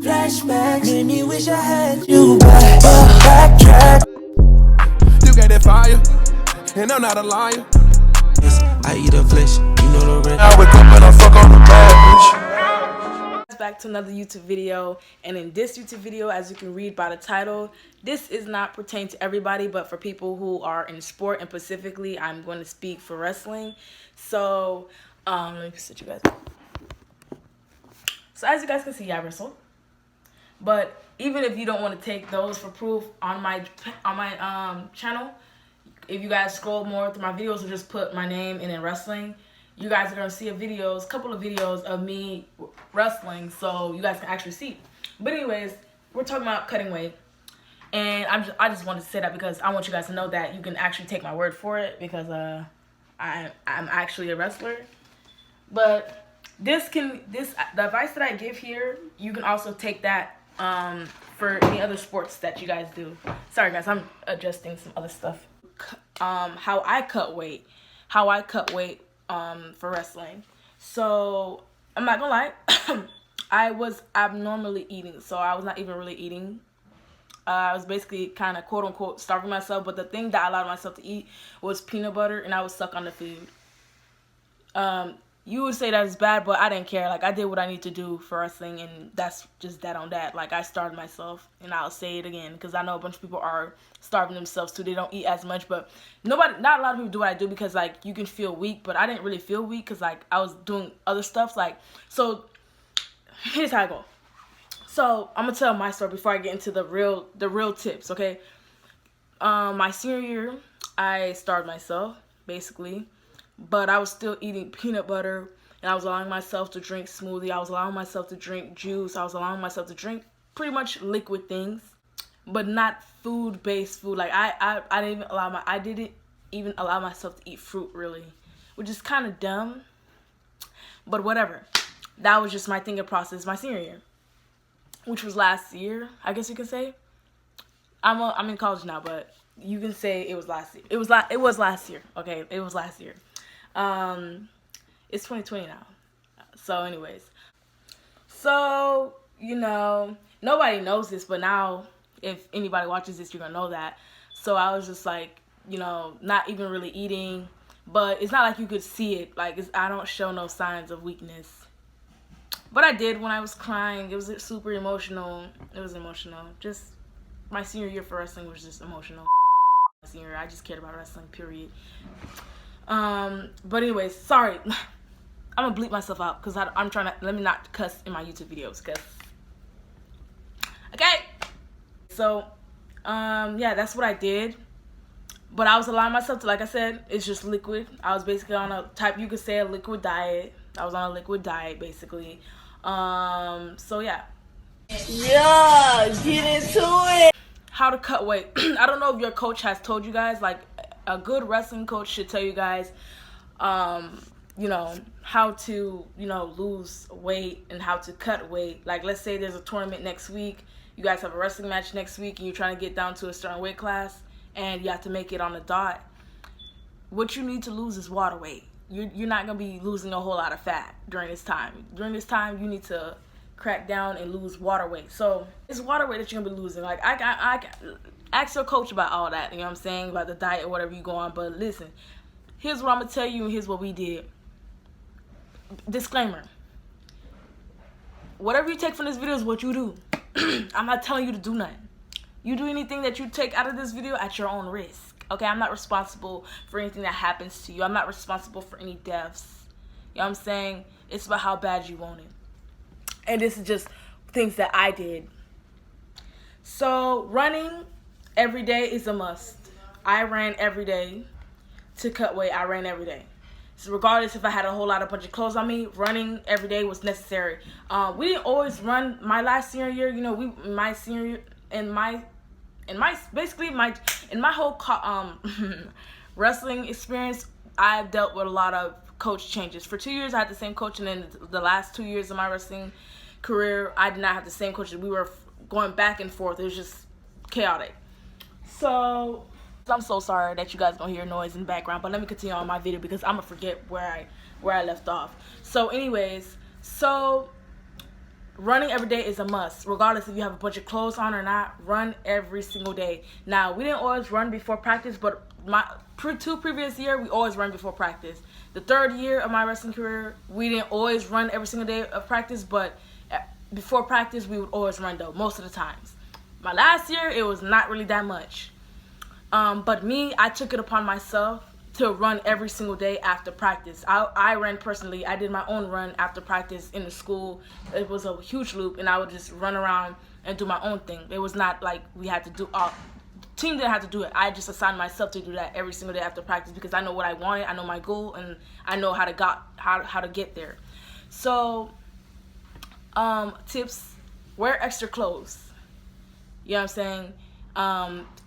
Flashbacks made me wish I had you back. Backtrack. You got that fire, and I'm not a liar. Yes, I eat a flesh, you know the rest. I wake up and I fuck on the bad bitch. Back to another YouTube video, and in this YouTube video, as you can read by the title, this is not pertain to everybody, but for people who are in sport, and specifically I'm going to speak for wrestling. So let me sit you guys. So as you guys can see, I wrestle, but even if you don't want to take those for proof on my channel, if you guys scroll more through my videos or just put my name and in wrestling, you guys are going to see a couple of videos of me wrestling, so you guys can actually see. But anyways, we're talking about cutting weight, and I just wanted to say that because I want you guys to know that you can actually take my word for it, because I'm actually a wrestler. But the advice that I give here, you can also take that for any other sports that you guys do. Sorry guys, I'm adjusting some other stuff. How I cut weight for wrestling. So I'm not gonna lie, I was abnormally eating, so I was not even really eating. I was basically kind of quote unquote starving myself, but the thing that I allowed myself to eat was peanut butter, and I would suck on the food. You would say that is bad, but I didn't care. Like, I did what I need to do for wrestling, and that's just that on that. Like, I starved myself, and I'll say it again, because I know a bunch of people are starving themselves too. They don't eat as much, but not a lot of people do what I do, because like you can feel weak, but I didn't really feel weak because like I was doing other stuff. Like, so here's how I go. So I'm gonna tell my story before I get into the real tips. Okay, my senior year, I starved myself basically. But I was still eating peanut butter, and I was allowing myself to drink smoothie. I was allowing myself to drink juice. I was allowing myself to drink pretty much liquid things, but not food-based food. Like I didn't even allow myself to eat fruit really, which is kind of dumb. But whatever. That was just my thinking process my senior year, which was last year, I guess you could say. I'm in college now, but you can say it was last year. It was last year. Okay, it was last year. It's 2020 now. So anyways, so you know, nobody knows this, but now if anybody watches this, you're gonna know that. So I was just like, you know, not even really eating, but it's not like you could see it. Like, I don't show no signs of weakness, but I did when I was crying. It was super emotional. It was emotional. Just my senior year for wrestling was just emotional. Senior year, I just cared about wrestling, period. But anyways, sorry. I'm gonna bleep myself out because I'm trying to, let me not cuss in my YouTube videos, cause okay. So yeah, that's what I did. But I was allowing myself to, like I said, it's just liquid. I was basically on a type, you could say, a liquid diet. I was on a liquid diet basically. So yeah. Yeah, get into it. How to cut weight. I don't know if your coach has told you guys. Like, a good wrestling coach should tell you guys, you know, how to, you know, lose weight and how to cut weight. Like, let's say there's a tournament next week. You guys have a wrestling match next week, and you're trying to get down to a certain weight class, and you have to make it on the dot. What you need to lose is water weight. You're not going to be losing a whole lot of fat during this time. During this time, you need to crack down and lose water weight. So it's water weight that you're gonna be losing. Like, I ask your coach about all that, you know what I'm saying, about the diet or whatever you go on. But listen, here's what I'm gonna tell you, and here's what we did. Disclaimer: whatever you take from this video is what you do. I'm not telling you to do nothing. You do anything that you take out of this video at your own risk. Okay, I'm not responsible for anything that happens to you. I'm not responsible for any deaths. You know what I'm saying? It's about how bad you want it. And this is just things that I did. So running every day is a must. I ran every day to cut weight. I ran every day. So regardless if I had a whole bunch of clothes on me, running every day was necessary. We didn't always run. My last senior year, you know, my whole wrestling experience, I've dealt with a lot of coach changes. For 2 years, I had the same coach, and then the last 2 years of my wrestling career, I did not have the same coach. We were going back and forth. It was just chaotic. So I'm so sorry that you guys gonna hear noise in the background, but let me continue on my video because I'm gonna forget where I left off. So anyways, so running every day is a must, regardless if you have a bunch of clothes on or not. Run every single day. Now, we didn't always run before practice, but my two previous year, we always run before practice. The third year of my wrestling career, we didn't always run every single day of practice, but before practice, we would always run, though, most of the times. My last year, it was not really that much. But me, I took it upon myself to run every single day after practice. I ran personally. I did my own run after practice in the school. It was a huge loop, and I would just run around and do my own thing. It was not like we had to do all. The team didn't have to do it. I just assigned myself to do that every single day after practice because I know what I wanted. I know my goal, and I know how to get there. So, tips: wear extra clothes. You know what I'm saying?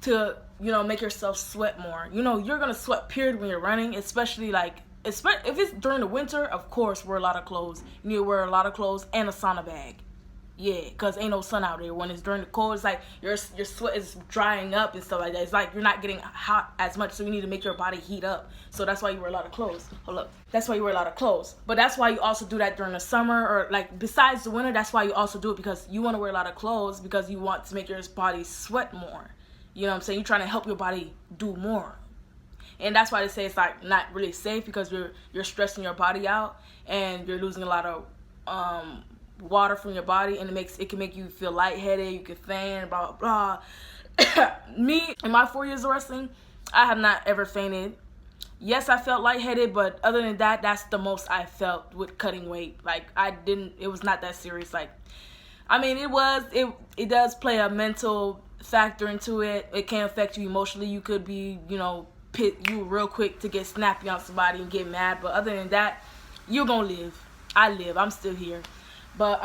To make yourself sweat more. You're gonna sweat period when you're running, especially if it's during the winter. Of course, wear a lot of clothes. You need to wear a lot of clothes and a sauna bag. Yeah, because ain't no sun out there. When it's during the cold, it's like your sweat is drying up and stuff like that. It's like you're not getting hot as much, so you need to make your body heat up. So that's why you wear a lot of clothes. Hold up. That's why you wear a lot of clothes. But that's why you also do that during the summer, or besides the winter, that's why you also do it, because you want to wear a lot of clothes because you want to make your body sweat more. You know what I'm saying? You're trying to help your body do more. And that's why they say it's not really safe, because you're stressing your body out and you're losing a lot of water from your body, and it can make you feel lightheaded, you can faint, blah blah blah. Me, in my 4 years of wrestling, I have not ever fainted. Yes, I felt lightheaded, but other than that, that's the most I felt with cutting weight. It was not that serious. It does play a mental factor into it. It can affect you emotionally. You could be, you real quick to get snappy on somebody and get mad, but other than that, you're gonna live. I live. I'm still here. But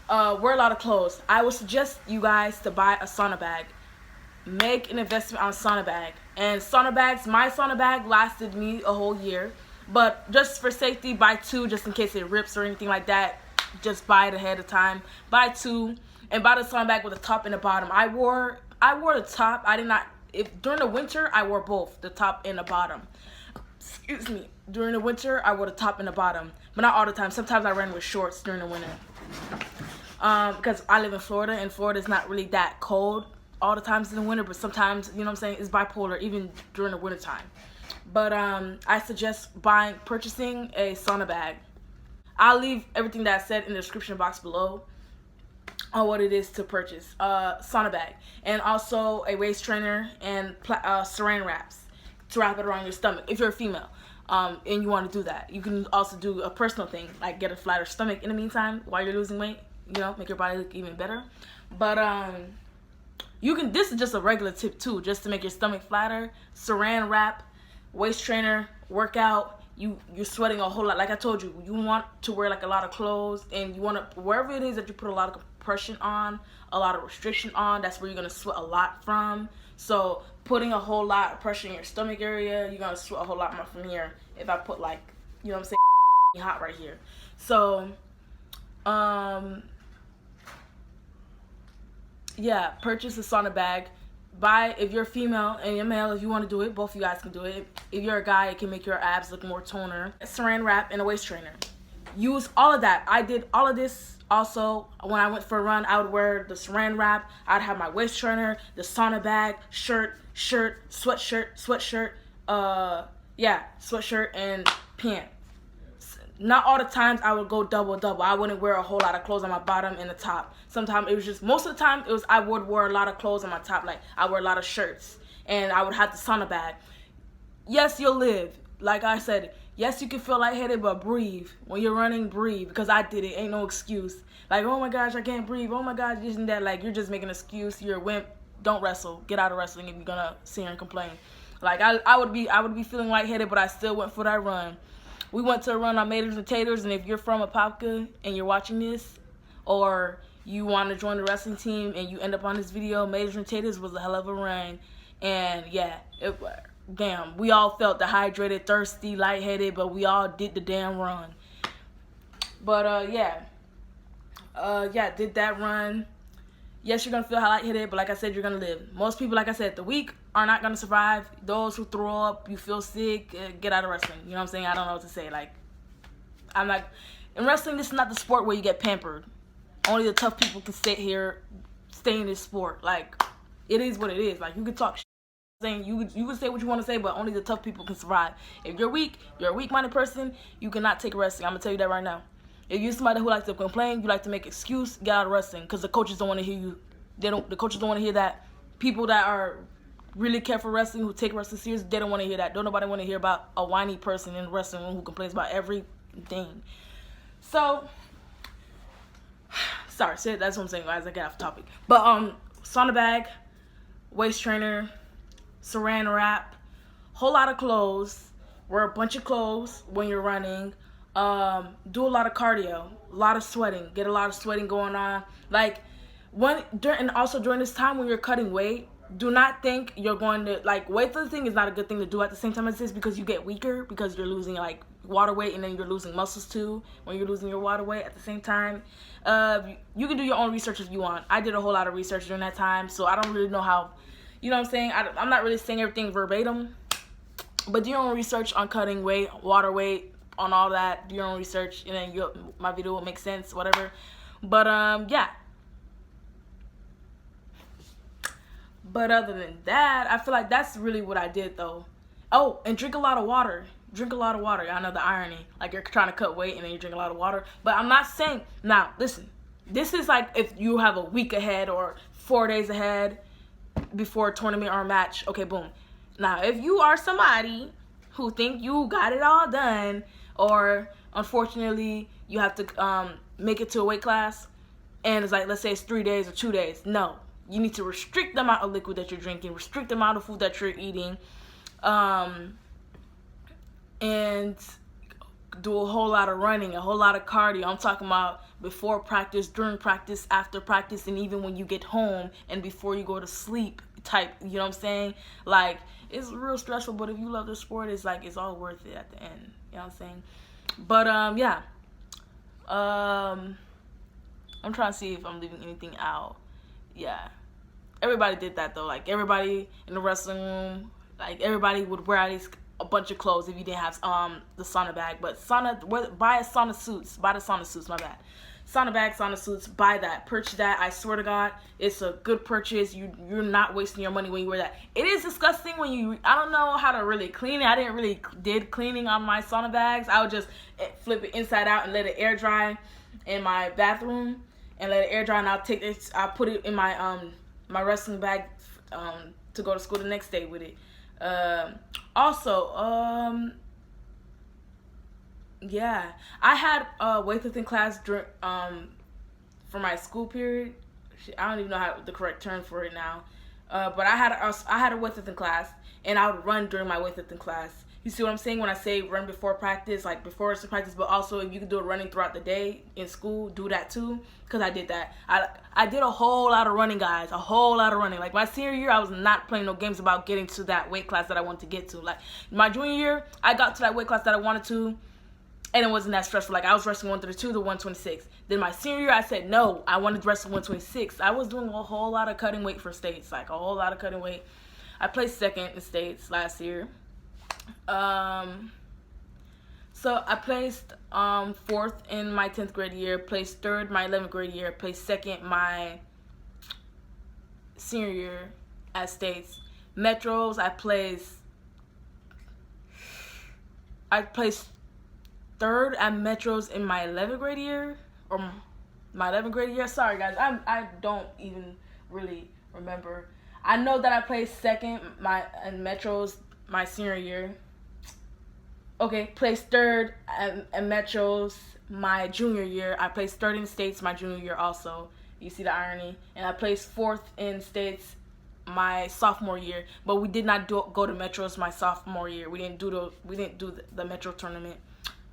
wear a lot of clothes. I would suggest you guys to buy a sauna bag. Make an investment on sauna bag. And sauna bags, my sauna bag lasted me a whole year. But just for safety, buy 2 just in case it rips or anything like that. Just buy it ahead of time. Buy 2 and buy the sauna bag with a top and a bottom. I wore the top. I did not. During the winter, I wore both, the top and the bottom. Excuse me. During the winter, I wore the top and the bottom, but not all the time. Sometimes I ran with shorts during the winter. Because I live in Florida, and Florida is not really that cold all the times in the winter, but sometimes, it's bipolar even during the winter time. But I suggest purchasing a sauna bag. I'll leave everything that I said in the description box below on what it is to purchase. Sauna bag, and also a waist trainer and Saran wraps to wrap it around your stomach if you're a female. And you want to do that. You can also do a personal thing, like get a flatter stomach in the meantime while you're losing weight, make your body look even better. But this is just a regular tip too, just to make your stomach flatter. Saran wrap, waist trainer, workout. You're sweating a whole lot. Like I told you, you want to wear a lot of clothes, and you want to, wherever it is that you put a lot of compression on, a lot of restriction on, that's where you're going to sweat a lot from. So putting a whole lot of pressure in your stomach area, you're going to sweat a whole lot more from here. If I put hot right here. So, yeah, purchase a sauna bag. If you're female and you're male, if you want to do it, both of you guys can do it. If you're a guy, it can make your abs look more toner. A Saran wrap and a waist trainer. Use all of that. I did all of this. Also, when I went for a run, I would wear the Saran wrap. I'd have my waist trainer, the sauna bag, sweatshirt, sweatshirt and pants. Not all the times I would go double. I wouldn't wear a whole lot of clothes on my bottom and the top. Sometimes it was just, most of the time I would wear a lot of clothes on my top. I wear a lot of shirts, and I would have the sauna bag. Yes, you'll live. Like I said, yes, you can feel lightheaded, but breathe. When you're running, breathe, because I did it. Ain't no excuse. Oh my gosh, I can't breathe. Oh my gosh, isn't that you're just making an excuse. You're a wimp. Don't wrestle. Get out of wrestling if you're gonna sit here and complain. I would be feeling lightheaded, but I still went for that run. We went to a run on Maters and Taters, and if you're from Apopka and you're watching this, or you want to join the wrestling team and you end up on this video, Maters and Taters was a hell of a run. And yeah, we all felt dehydrated, thirsty, lightheaded, but we all did the damn run. But did that run. Yes, you're going to feel lightheaded, but like I said, you're going to live. Most people, like I said, the weak are not going to survive. Those who throw up, you feel sick, get out of wrestling. You know what I'm saying? I don't know what to say. in wrestling, this is not the sport where you get pampered. Only the tough people can stay in this sport. Like, it is what it is. Like, you can talk shit. You can say what you want to say, but only the tough people can survive. If you're weak, you're a weak-minded person, you cannot take wrestling. I'm going to tell you that right now. If you're somebody who likes to complain, you like to make excuse, get out of wrestling, because the coaches don't want to hear you. The coaches don't want to hear that. People that are really care for wrestling, who take wrestling serious, they don't want to hear that. Don't nobody want to hear about a whiny person in the wrestling room who complains about everything. So, sorry, that's what I'm saying, guys. I get off topic. But Sauna Bag, waist trainer, Saran wrap, whole lot of clothes. Wear a bunch of clothes when you're running. Do a lot of cardio, a lot of sweating. Get a lot of sweating going on. Like during this time when you're cutting weight, do not think you're going to, like, weightlifting is not a good thing to do at the same time as this, because you get weaker, because you're losing, like, water weight, and then you're losing muscles too when you're losing your water weight at the same time. You can do your own research if you want. I did a whole lot of research during that time, so I don't really know how, you know what I'm saying? I'm not really saying everything verbatim, but do your own research on cutting weight, water weight, on all that. Do your own research, and then my video will make sense, whatever. But yeah. But other than that, I feel like that's really what I did, though. Oh, and drink a lot of water. Drink a lot of water. I know the irony. Like, you're trying to cut weight and then you drink a lot of water. But I'm not saying... Now, listen. This is like if you have a week ahead or 4 days ahead before a tournament or a match. Okay, boom. Now, if you are somebody who think you got it all done, or unfortunately you have to make it to a weight class, and it's like, let's say it's 3 days or 2 days. No. You need to restrict the amount of liquid that you're drinking, restrict the amount of food that you're eating, and do a whole lot of running, a whole lot of cardio. I'm talking about before practice, during practice, after practice, and even when you get home and before you go to sleep type, you know what I'm saying? Like, it's real stressful, but if you love the sport, it's like, it's all worth it at the end, you know what I'm saying? But, yeah. I'm trying to see if I'm leaving anything out. Yeah, everybody did that though. Like, everybody in the wrestling room, like, everybody would wear at least a bunch of clothes if you didn't have the sauna bag. But buy the sauna suits, my bad. Sauna bag, sauna suits, buy that, purchase that. I swear to God, it's a good purchase. You're not wasting your money when you wear that. It is disgusting when I don't know how to really clean it. I didn't really did cleaning on my sauna bags. I would just flip it inside out and let it air dry in my bathroom. And let it air dry, and I'll put it in my my wrestling bag to go to school the next day with it. Also, yeah, I had a weightlifting class for my school period. I don't even know the correct term for it now. But I had a weightlifting class, and I would run during my weightlifting class. You see what I'm saying when I say run before practice, like before it's practice, but also if you can do it running throughout the day in school, do that too, because I did that. I did a whole lot of running, guys, a whole lot of running. Like, my senior year, I was not playing no games about getting to that weight class that I wanted to get to. Like, my junior year, I got to that weight class that I wanted to, and it wasn't that stressful. Like, I was wrestling 132 to 126. Then my senior year, I said, no, I wanted to wrestle 126. I was doing a whole lot of cutting weight for states, like a whole lot of cutting weight. I placed second in states last year. So I placed fourth in my 10th grade year, placed third my 11th grade year, placed second my senior year at states. Metros, I placed third at Metros in my 11th grade year, or my 11th grade year. Sorry guys, I don't even really remember. I know that I placed second in Metros my senior year. Okay, placed third at Metros my junior year. I placed third in states my junior year also. You see the irony? And I placed fourth in states my sophomore year. But we did not go to Metros my sophomore year. We didn't do the Metro tournament.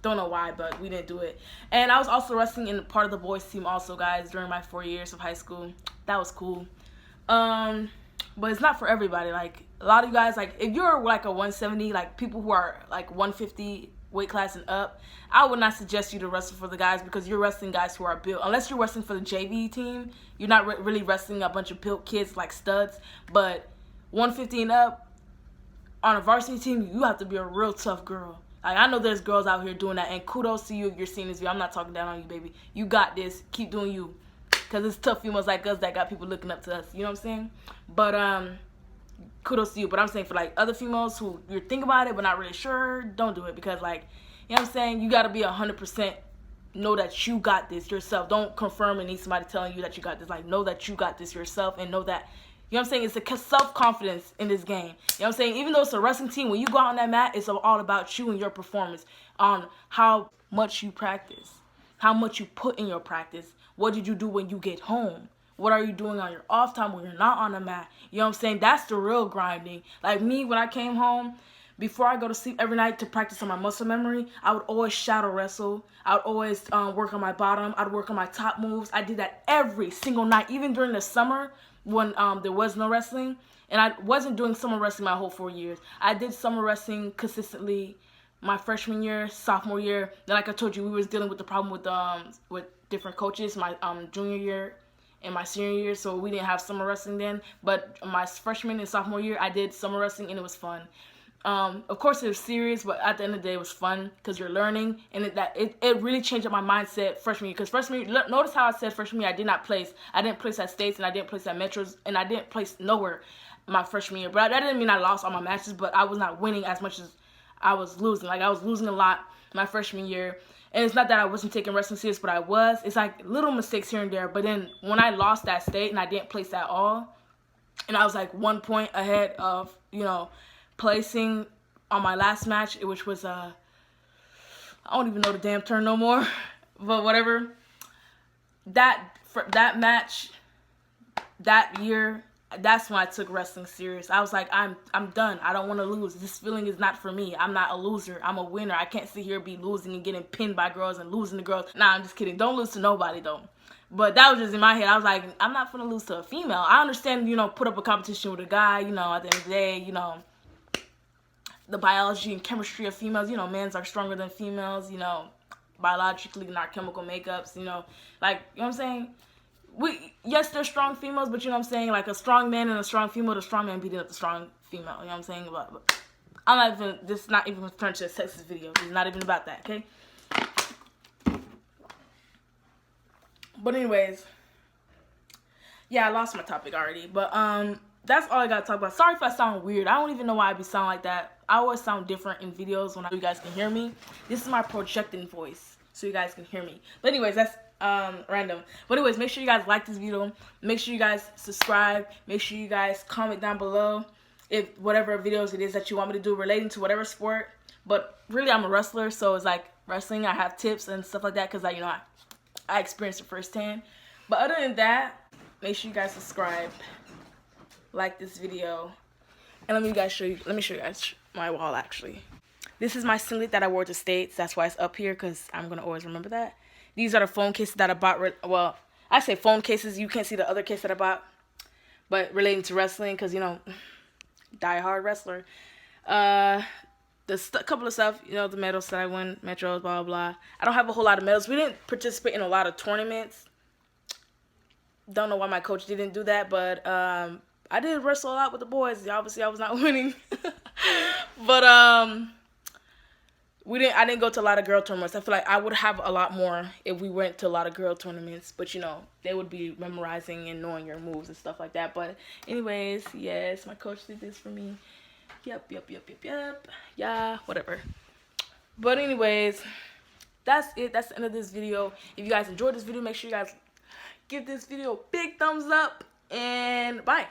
Don't know why, but we didn't do it. And I was also wrestling in part of the boys team also, guys, during my 4 years of high school. That was cool. But it's not for everybody. Like, a lot of you guys, like, if you're like a 170, like people who are like 150 weight class and up, I would not suggest you to wrestle for the guys, because you're wrestling guys who are built. Unless you're wrestling for the JV team, you're not really wrestling a bunch of built kids like studs. But 150 and up on a varsity team, you have to be a real tough girl. Like, I know there's girls out here doing that, and kudos to you if you're seeing this video. I'm not talking down on you, baby. You got this. Keep doing you. Because it's tough females like us that got people looking up to us. You know what I'm saying? But, kudos to you. But I'm saying for, like, other females who you're thinking about it but not really sure, don't do it. Because, like, you know what I'm saying? You got to be 100% know that you got this yourself. Don't confirm and need somebody telling you that you got this. Like, know that you got this yourself and know that, you know what I'm saying, it's a self-confidence in this game. You know what I'm saying? Even though it's a wrestling team, when you go out on that mat, it's all about you and your performance, on how much you practice, how much you put in your practice. What did you do when you get home? What are you doing on your off time when you're not on the mat? You know what I'm saying? That's the real grinding. Like me, when I came home, before I go to sleep every night to practice on my muscle memory, I would always shadow wrestle. I would always work on my bottom. I'd work on my top moves. I did that every single night, even during the summer when there was no wrestling. And I wasn't doing summer wrestling my whole 4 years. I did summer wrestling consistently my freshman year, sophomore year. Then, like I told you, we was dealing with the problem with different coaches my junior year and my senior year, so we didn't have summer wrestling then. But my freshman and sophomore year, I did summer wrestling, and it was fun. Of course, it was serious, but at the end of the day, it was fun because you're learning, and it really changed up my mindset freshman year. Because freshman year, notice how I said freshman year I didn't place at states, and I didn't place at metros, and I didn't place nowhere my freshman year. But that didn't mean I lost all my matches, but I was not winning as much as I was losing. Like, I was losing a lot my freshman year. And it's not that I wasn't taking wrestling serious, but I was. It's like little mistakes here and there. But then when I lost that state and I didn't place at all, and I was like 1 point ahead of, placing on my last match, which was, I don't even know the damn term no more, but whatever. That match, that year, that's when I took wrestling serious. I was like, I'm done. I don't want to lose. This feeling is not for me. I'm not a loser. I'm a winner. I can't sit here and be losing and getting pinned by girls and losing to girls. Nah, I'm just kidding. Don't lose to nobody, though. But that was just in my head. I was like, I'm not going to lose to a female. I understand, put up a competition with a guy, at the end of the day, the biology and chemistry of females, men's are stronger than females, biologically, not chemical makeups, like, you know what I'm saying? Yes, they're strong females, but you know what I'm saying? Like a strong man and a strong female, the strong man beating up the strong female. You know what I'm saying? But I'm not even, this is not even turned to a sexist video. It's not even about that, okay? But anyways, yeah, I lost my topic already. But that's all I got to talk about. Sorry if I sound weird. I don't even know why I be sounding like that. I always sound different in videos when you guys can hear me. This is my projecting voice, so you guys can hear me. But anyways, that's random. But anyways, make sure you guys like this video. Make sure you guys subscribe. Make sure you guys comment down below if whatever videos it is that you want me to do relating to whatever sport. But really, I'm a wrestler, so it's like wrestling. I have tips and stuff like that because I experienced it firsthand. But other than that, make sure you guys subscribe, like this video, and let me show you guys my wall. Actually, this is my singlet that I wore to States. That's why it's up here, because I'm gonna always remember that. These are the phone cases that I bought. Well, I say phone cases. You can't see the other case that I bought, but relating to wrestling, because die-hard wrestler. The couple of stuff, the medals that I won, metros, blah, blah, blah. I don't have a whole lot of medals. We didn't participate in a lot of tournaments. Don't know why my coach didn't do that, but I did wrestle a lot with the boys. Obviously, I was not winning. But I didn't go to a lot of girl tournaments. I feel like I would have a lot more if we went to a lot of girl tournaments. But, they would be memorizing and knowing your moves and stuff like that. But anyways, yes, my coach did this for me. Yep. Yeah, whatever. But anyways, that's it. That's the end of this video. If you guys enjoyed this video, make sure you guys give this video a big thumbs up. And bye.